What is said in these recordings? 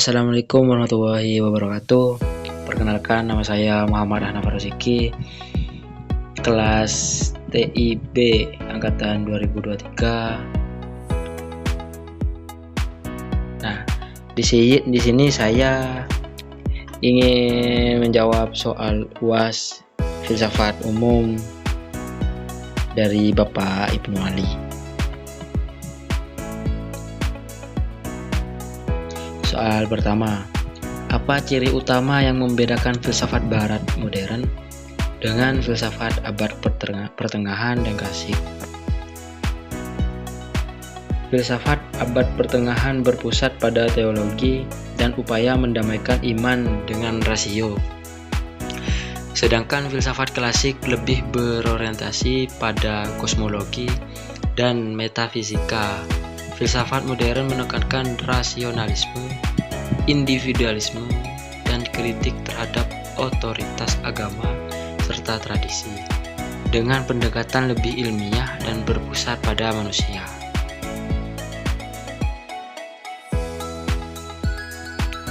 Assalamualaikum warahmatullahi wabarakatuh. Perkenalkan, nama saya Muhammad Hanaf Roziki, kelas TIB angkatan 2023. Nah, di sini saya ingin menjawab soal UAS filsafat umum dari Bapak Ibnu Ali. Soal pertama, apa ciri utama yang membedakan filsafat barat modern dengan filsafat abad pertengahan dan klasik? Filsafat abad pertengahan berpusat pada teologi dan upaya mendamaikan iman dengan rasio. Sedangkan filsafat klasik lebih berorientasi pada kosmologi dan metafisika. Filsafat modern menekankan rasionalisme, individualisme, dan kritik terhadap otoritas agama serta tradisi, dengan pendekatan lebih ilmiah dan berpusat pada manusia.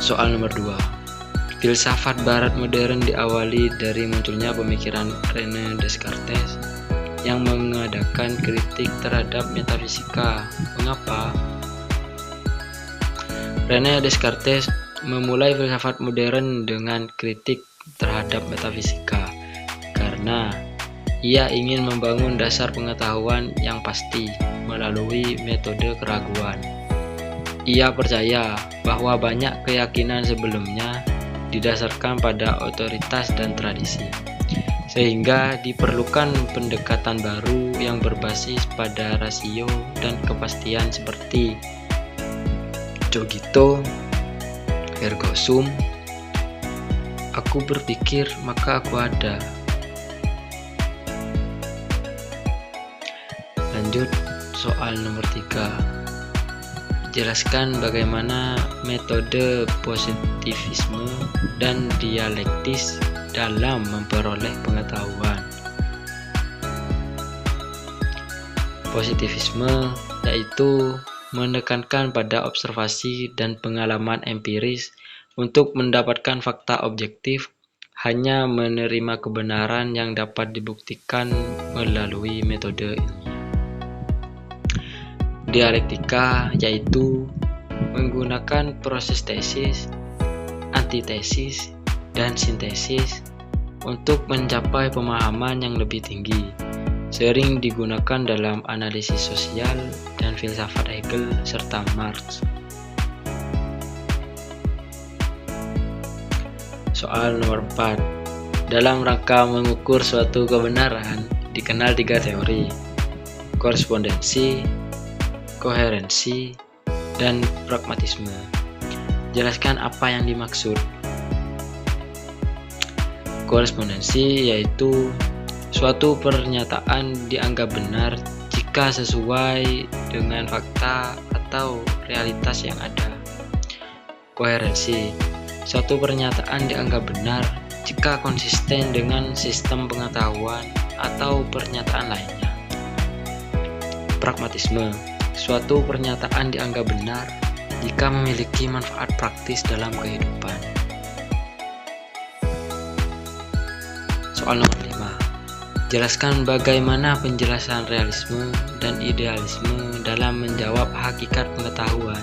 Soal nomor 2. Filsafat barat modern diawali dari munculnya pemikiran René Descartes yang mengadakan kritik terhadap metafisika. Mengapa? René Descartes memulai filsafat modern dengan kritik terhadap metafisika karena ia ingin membangun dasar pengetahuan yang pasti melalui metode keraguan. Ia percaya bahwa banyak keyakinan sebelumnya didasarkan pada otoritas dan tradisi, sehingga diperlukan pendekatan baru yang berbasis pada rasio dan kepastian seperti cogito ergo sum, aku berpikir maka aku ada. Lanjut, soal nomor 3. Jelaskan bagaimana metode positivisme dan dialektis dalam memperoleh pengetahuan. Positivisme yaitu menekankan pada observasi dan pengalaman empiris untuk mendapatkan fakta objektif, hanya menerima kebenaran yang dapat dibuktikan melalui metode ilmiah. Dialektika yaitu menggunakan proses tesis, antitesis, dan sintesis untuk mencapai pemahaman yang lebih tinggi. Sering digunakan dalam analisis sosial dan filsafat Hegel serta Marx. Soal nomor 4. Dalam rangka mengukur suatu kebenaran dikenal 3 teori: korespondensi, koherensi, dan pragmatisme. Jelaskan apa yang dimaksud. Korespondensi yaitu suatu pernyataan dianggap benar jika sesuai dengan fakta atau realitas yang ada. Koherensi, suatu pernyataan dianggap benar jika konsisten dengan sistem pengetahuan atau pernyataan lainnya. Pragmatisme, suatu pernyataan dianggap benar jika memiliki manfaat praktis dalam kehidupan. Soal nomor 5. Jelaskan bagaimana penjelasan realisme dan idealisme dalam menjawab hakikat pengetahuan.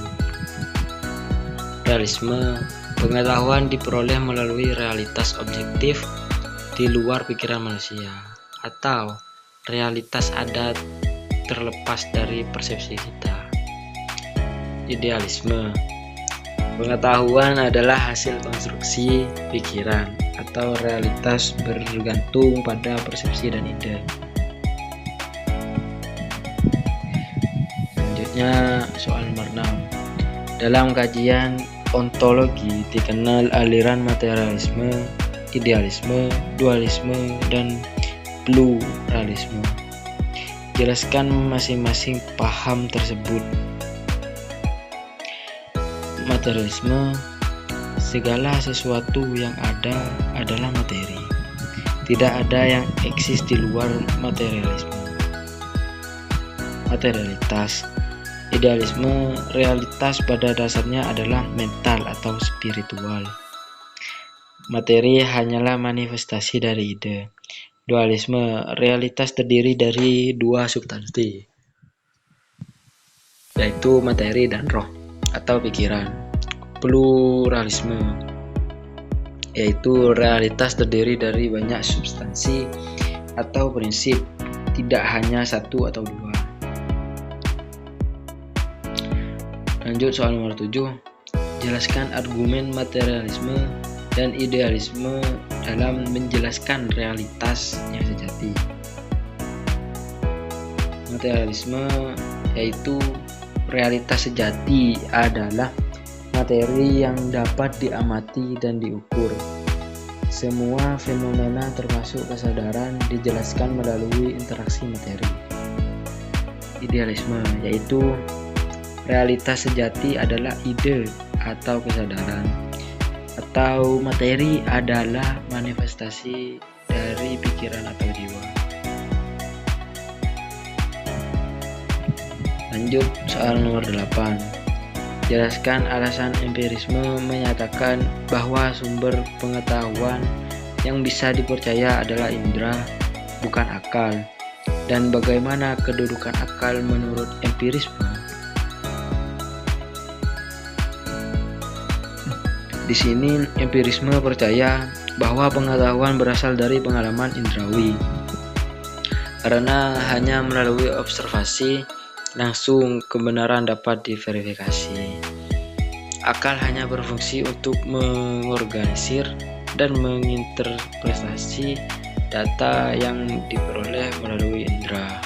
Realisme, pengetahuan diperoleh melalui realitas objektif di luar pikiran manusia, atau realitas adat terlepas dari persepsi kita. Idealisme, pengetahuan adalah hasil konstruksi pikiran atau realitas bergantung pada persepsi dan ide. Selanjutnya, soal nomor 6. Dalam kajian ontologi dikenal aliran materialisme, idealisme, dualisme, dan pluralisme. Jelaskan masing-masing paham tersebut. Materialisme, segala sesuatu yang ada adalah materi. Tidak ada yang eksis di luar materialisme. Materialitas, Idealisme, realitas pada dasarnya adalah mental atau spiritual. Materi hanyalah manifestasi dari ide. Dualisme, realitas terdiri dari dua substansi, yaitu materi dan roh atau pikiran. Pluralisme, yaitu realitas terdiri dari banyak substansi atau prinsip, tidak hanya satu atau dua. Lanjut soal nomor 7. Jelaskan argumen materialisme dan idealisme dalam menjelaskan realitas yang sejati. Materialisme yaitu realitas sejati adalah materi yang dapat diamati dan diukur. Semua fenomena termasuk kesadaran dijelaskan melalui interaksi materi. Idealisme yaitu realitas sejati adalah ide atau kesadaran, atau materi adalah manifestasi dari pikiran atau jiwa. Lanjut soal nomor 8. Jelaskan alasan empirisme menyatakan bahwa sumber pengetahuan yang bisa dipercaya adalah indera, bukan akal, dan bagaimana kedudukan akal menurut empirisme. Di sini empirisme percaya bahwa pengetahuan berasal dari pengalaman indrawi, karena hanya melalui observasi langsung kebenaran dapat diverifikasi. Akal hanya berfungsi untuk mengorganisir dan menginterpretasi data yang diperoleh melalui indera.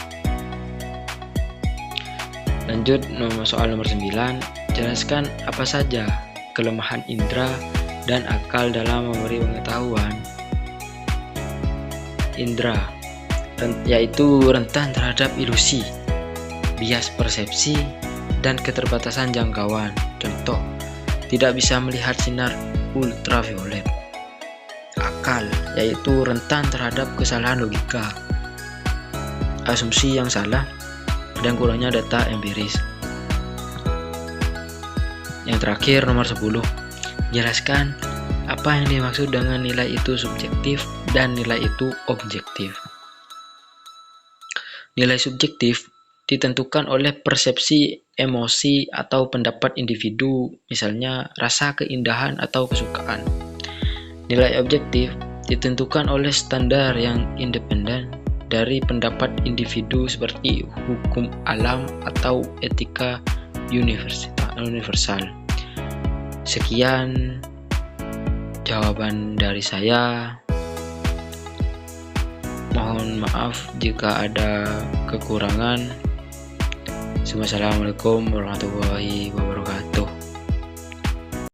Lanjut soal nomor 9. Jelaskan apa saja kelemahan indera dan akal dalam memberi pengetahuan. Indera yaitu rentan terhadap ilusi, bias persepsi, dan keterbatasan jangkauan. Contoh, tidak bisa melihat sinar ultraviolet. Akal yaitu rentan terhadap kesalahan logika, asumsi yang salah, dan kurangnya data empiris. Yang terakhir nomor 10. Jelaskan apa yang dimaksud dengan nilai itu subjektif dan nilai itu objektif. Nilai subjektif ditentukan oleh persepsi, emosi, atau pendapat individu, misalnya rasa keindahan atau kesukaan. Nilai objektif ditentukan oleh standar yang independen dari pendapat individu seperti hukum alam atau etika universal. Sekian jawaban dari saya. Mohon maaf jika ada kekurangan. Wassalamualaikum warahmatullahi wabarakatuh.